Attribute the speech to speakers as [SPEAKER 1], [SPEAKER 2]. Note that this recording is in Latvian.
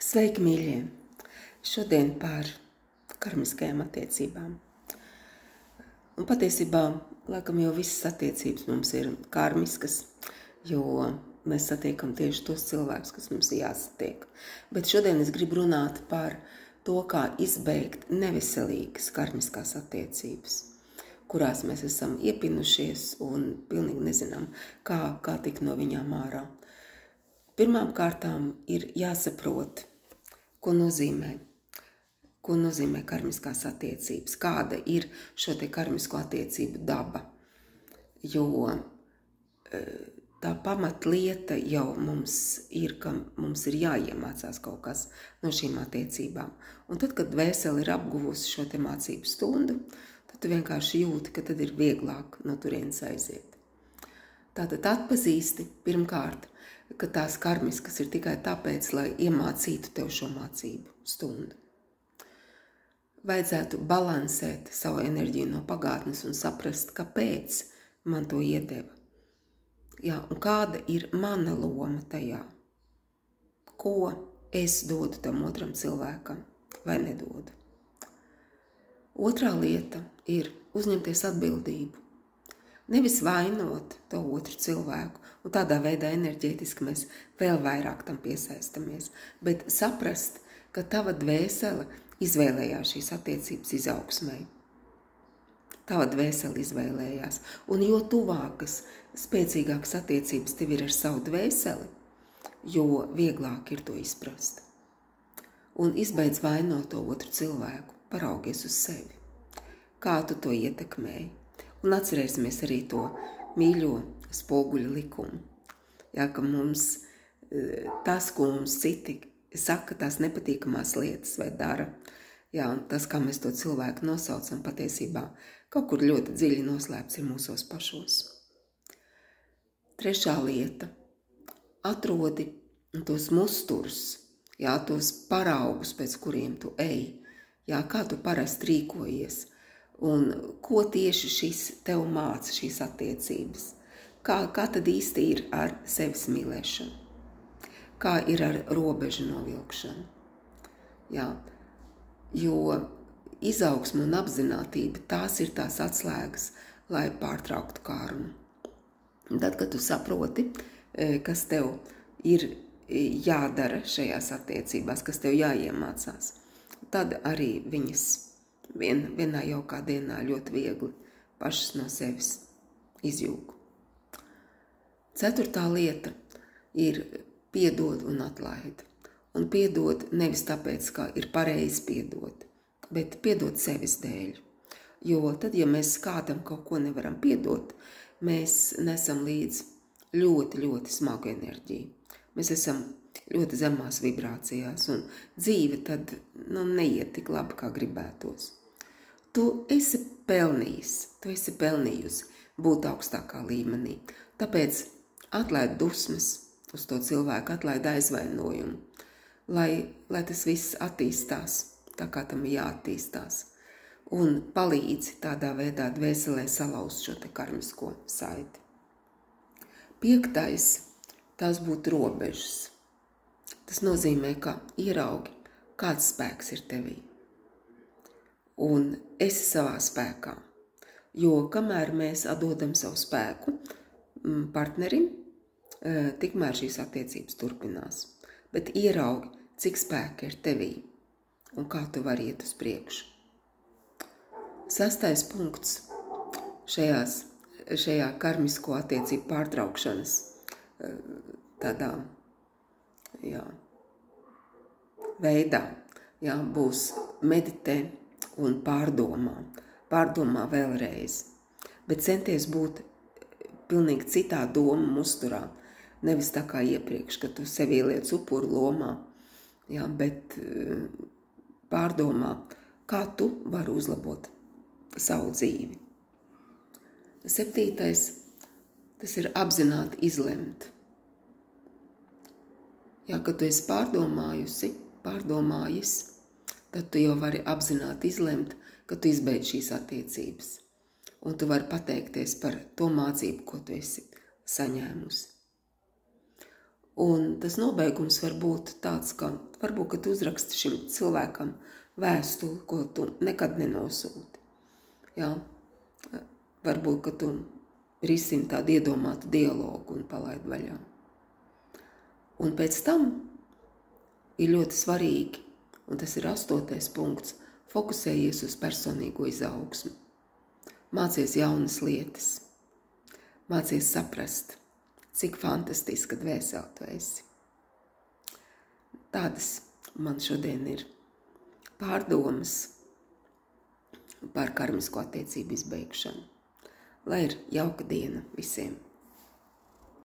[SPEAKER 1] Sveiki, mīļie! Šodien par karmiskajām attiecībām. Un patiesībā, laikam jau visas attiecības mums ir karmiskas, jo mēs satiekam tieši tos cilvēkus, kas mums ir jāsatiek. Bet šodien es gribu runāt par to, kā izbeigt neveselīgas karmiskās attiecības, kurās mēs esam iepinušies un pilnīgi nezinām, kā tikt no viņām ārā. Pirmām kārtām ir jāsaprot, ko nozīmē karmiskās attiecības, kāda ir šo te karmisko attiecību daba. Jo tā pamatlieta jau mums ir, ka mums ir jāiemācās kaut kas no šīm attiecībām. Un tad, kad dvēsele ir apguvusi šo te mācību stundu, tad tu vienkārši jūti, ka tad ir vieglāk no turienes aiziet. Tātad atpazīsti pirmkārt, ka tās karmiskas ir tikai tāpēc, lai iemācītu tev šo mācību stundu. Vajadzētu balansēt savu enerģiju no pagātnes un saprast, kāpēc man to iedeva. Jā, un kāda ir mana loma tajā? Ko es dodu tam otram cilvēkam vai nedodu? Otrā lieta ir uzņemties atbildību. Nevis vainot to otru cilvēku, un tādā veidā enerģētiski mēs vēl vairāk tam piesaistamies, bet saprast, ka tava dvēsele izvēlējās šīs attiecības izaugsmai. Tava dvēsele izvēlējās, un jo tuvākas, spēcīgākas attiecības tev ir ar savu dvēseli, jo vieglāk ir to izprast. Un izbeidz vainot to otru cilvēku, paraugies uz sevi. Kā tu to ietekmēji? Un atcerēsimies arī to mīļo spoguļa likumu. Jā, ka mums tas, ko mums citi saka, tās nepatīkamās lietas vai dara, jā, un tas, kā mēs to cilvēku nosaucam, patiesībā kaut kur ļoti dziļi noslēpts ir mūsos pašos. Trešā lieta – atrodi tos musturus, jā, tos paraugus, pēc kuriem tu ej, jā, kā tu parasti rīkojies. Un ko tieši šis tev māca, šīs attiecības? Kā tad īsti ir ar sevis mīlēšanu? Kā ir ar robežu novilkšanu? Jā, jo izaugsme un apzinātība, tās ir tās atslēgas, lai pārtrauktu kārmu. Tad, kad tu saproti, kas tev ir jādara šajās attiecībās, kas tev jāiemācās, tad arī viņas vienā jaukā dienā ļoti viegli pašas no sevis izjūg. Ceturtā lieta ir piedod un atlaid. Un piedod nevis tāpēc, ka ir pareizi piedot, bet piedod sevis dēļ. Jo tad, ja mēs kādam kaut ko nevaram piedot, mēs nesam līdz ļoti, ļoti smagu enerģiju. Mēs esam ļoti zemās vibrācijās, un dzīve tad neiet tik labi, kā gribētos. Tu esi pelnījis, tu esi pelnījusi būt augstākā līmenī. Tāpēc atlaid dusmas uz to cilvēku, atlaid aizvainojumu, lai tas viss attīstās tā, kā tam jāattīstās. Un palīdzi tādā veidā dvēselē salauzt šo te karmisko saiti. 5. tās būtu robežas. Tas nozīmē, ka ieraugi, kāds spēks ir tevī. Un esi savā spēkā, jo kamēr mēs atdodam savu spēku partnerim, tikmēr šīs attiecības turpinās. Bet ieraugi, cik spēka ir tevī un kā tu vari iet uz priekšu. 6. punkts šajā karmisko attiecību pārtraukšanas tādā veidā būs meditē un pārdomā vēlreiz, bet centies būt pilnīgi citā doma uzturā, nevis tā kā iepriekš, ka tu sevi ieliec upuru lomā, jā, bet pārdomā, kā tu vari uzlabot savu dzīvi. 7. tas ir apzināti izlemt. Jā, kad tu esi pārdomājis, tad tu jau vari apzināti izlemt, ka tu izbeidz šīs attiecības. Un tu vari pateikties par to mācību, ko tu esi saņēmusi. Un tas nobeigums var būt tāds, ka varbūt, ka tu uzraksti šim cilvēkam vēstuli, ko tu nekad nenosūti. Jā? Varbūt, ka tu risini tādu iedomātu dialogu un palaid vaļā. Un pēc tam ir ļoti svarīgi, un tas ir 8. punkts, fokusējies uz personīgo izaugsmu. Mācies jaunas lietas, mācies saprast, cik fantastiska dvēsele tu esi. Tādas man šodien ir pārdomas par karmisko attiecību izbeigšanu. Lai ir jauka diena visiem!